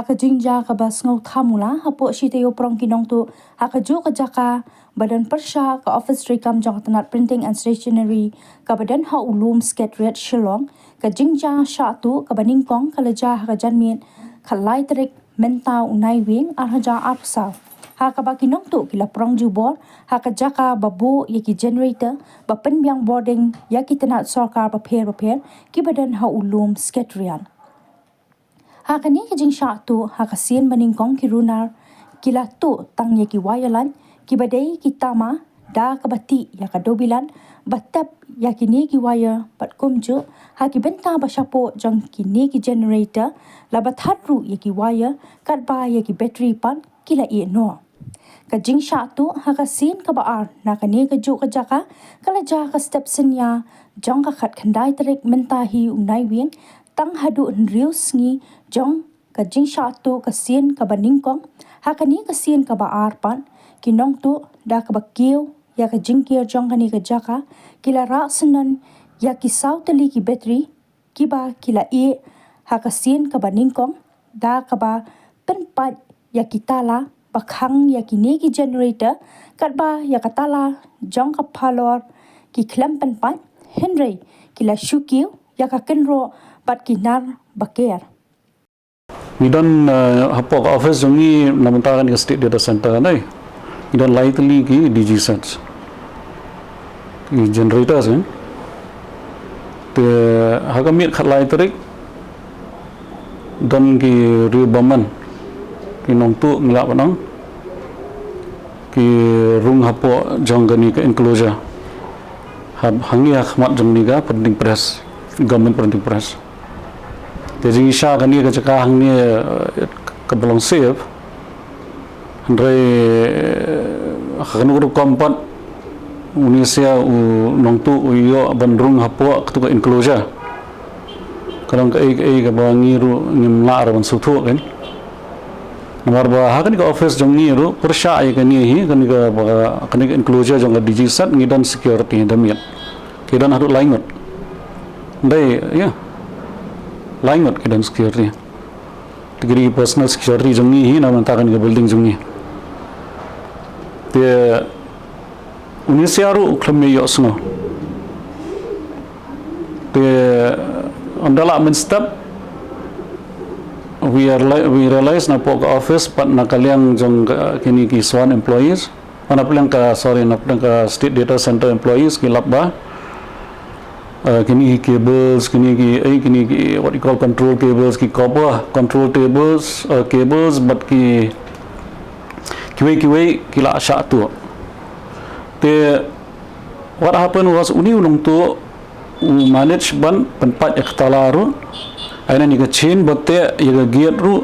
haka jingja ka bas ngau thamula Hapoh Shitaïew prong kinong tu haka ju ka Jaka badan persha ka office rekam jong tnad printing and stationery ka badan ha ulum Secretariat Shillong ka jingja Shah tu ka baningkong ka leja haka janmit khlieh terik menta unai wing arhaja apsa haka ba kinong tu kila prong ju bor haka Jaka babu yaki generator ba pynphriang boarding yaki tnad sorkar ba pher ki badan ha ulum Secretariat haka ni ka jing Shah tu haka sien baningkong ki runar kila tu tang yaki wayalan ki badai ki tama da ka bati ya ka dobilan batap ya ki ni ki wire pat kumju ha ki benta ba shapo jong ki ni ki generator la bathatru ya ki wire kat ba ya ki battery pan kila e no ka jing Shah tu ha ka sin ka ba ar na ka ni ka ju ka Jaka kala ja ka step senya jong ka khat khandai tarik menta hi unai wing tang hadu riew sngi jong ka jing Shah tu ka sin ka baningkong ha ka ni ka sin ka ba ar pan kinong tu da ka bakiw ya ka jingkir jong kani ka Jaka kila ra sunan ya ki sautali ki battery kiba kila e ha ka sin ka baningkong da ka ba penpat ya ki tala bakhang ya ki ni ki generator kat ba ya ka tala jong ka phalor ki khlam penpat henry kila shukiw ya ka kenro pat kinar baker we don't Hapoh office jongi namuntakan ke state data center nai dan lightly ki DG sets ki generators kan te hagamit khlieh terik dan ki riew baman ki nong tu ngelak panang ki rung Hapoh jong gani ke enclosure hangi khmat jong ni ga printing press government printing press te jing Shah gani ka Jaka hangi ke belong save Andre khanu kompat Indonesia nong tu yo bandrung Hapoh ketua enclosure kadang ke ke bangi ru ngimla ran suthu kan nomor ba hakan ke office jong ni ru persha ai kan ni kan ke enclosure jong DG sat ngidan security damiat kidan hadu laingot dai ya laingot kidan security tigri personal security jong ni na mantakan ke building jong ni te Indonesia ru khlame yo sno te andala men step we realize na pok office pat na kaliang jong kini ki swan employees ana pelang ka sorry na pelang ka state data center employees ki labba kini cables kini ki what you call control cables ki copper control cables but ki kiwe kila Shah tu te what happened was uni ulung tu manage ban penpat ektalaru aina ni ka chain botte ya gear ru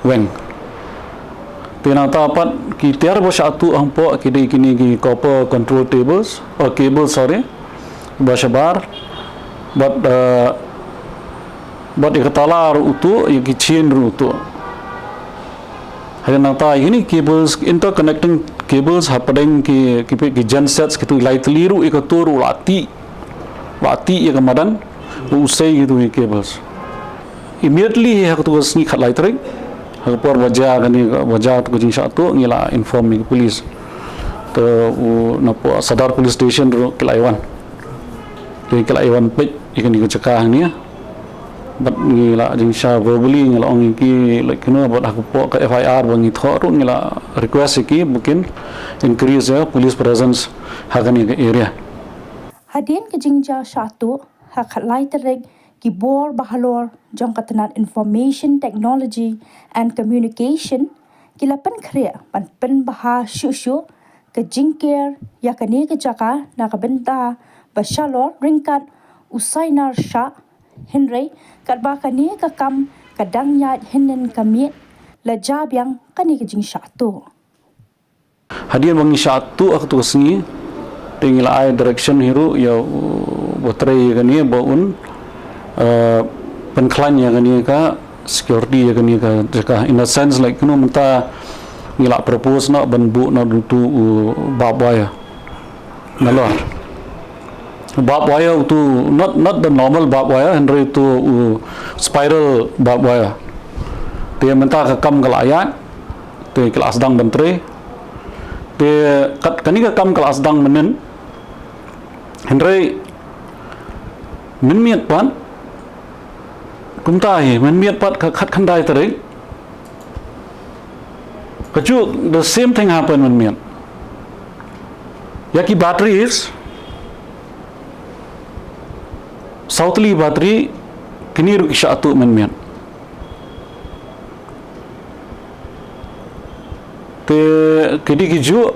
weng te na tapat ki tiar bo Shah tu hampo kini ki copper control cables sorry bashabar but ektalaru utu ya ki chain ru tu hari nata ini cables interconnecting cables hapadeng ki gensets kitu lightly ru ikatur lati ya kamadan usai gitu cables immediately hak tu sni khat light ring hak por wajah tu jing Shah tu ngila inform ni police to napo sadar police station ru kilaiwan pej ikan ni Jaka ni but ngila jing Shah verbally ngila ong ki like about aku po ka FIR bangi thoru ngila request ki mungkin increase police presence hagani ke area hadin ke jingja Shah tu ha khlieh terik ki bor bahalor jong katnat information technology and communication kila khlieh pan baha shu ke jingker ya kani ke Jaka na ka benta bashalor ringkat usainar Shah Henry katba kani ka kam kadang yat hinen kamiet la jab yang kani ke jing Shah tu hadian bangi Shah tu aku tu sini tinggal ai direction hiru ya botrei kani baun penklan ya kani ka security ya kani ka Jaka in a sense like menta ngila propose na banbu na tu babaya nalor barbed wire to not the normal barbed wire and to spiral barbed wire Te mentah ke kam kelayat. Te kelas dang bentre. Te kani ke kam kelas dang menen. Henry min miat pan. Kumtai min miat pat ke khat khandai tering. Kaju the same thing happen min miat. Yaki batteries Southly battery kini ru kisah tu men. Te kini kiju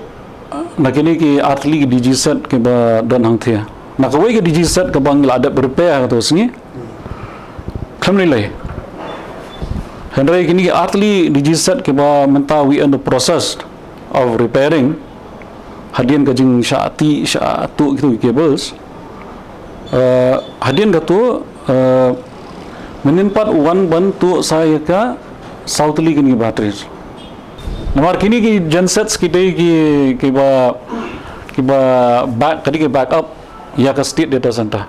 nak kini ki artli ki digiset ke ba dan hang thia. Nak kawai ke digiset ke bang ada prepare tu sengi. Khamni lai. Henry kini ki artli digiset ke ba menta we in the process of repairing. Hadian ke jing Shah tu itu cables. Hadian katu menimpat uan bantu saya ke Southly kini batteries. Namar kini ki gensets kita ki ba back kadi ki backup ya ke state data center.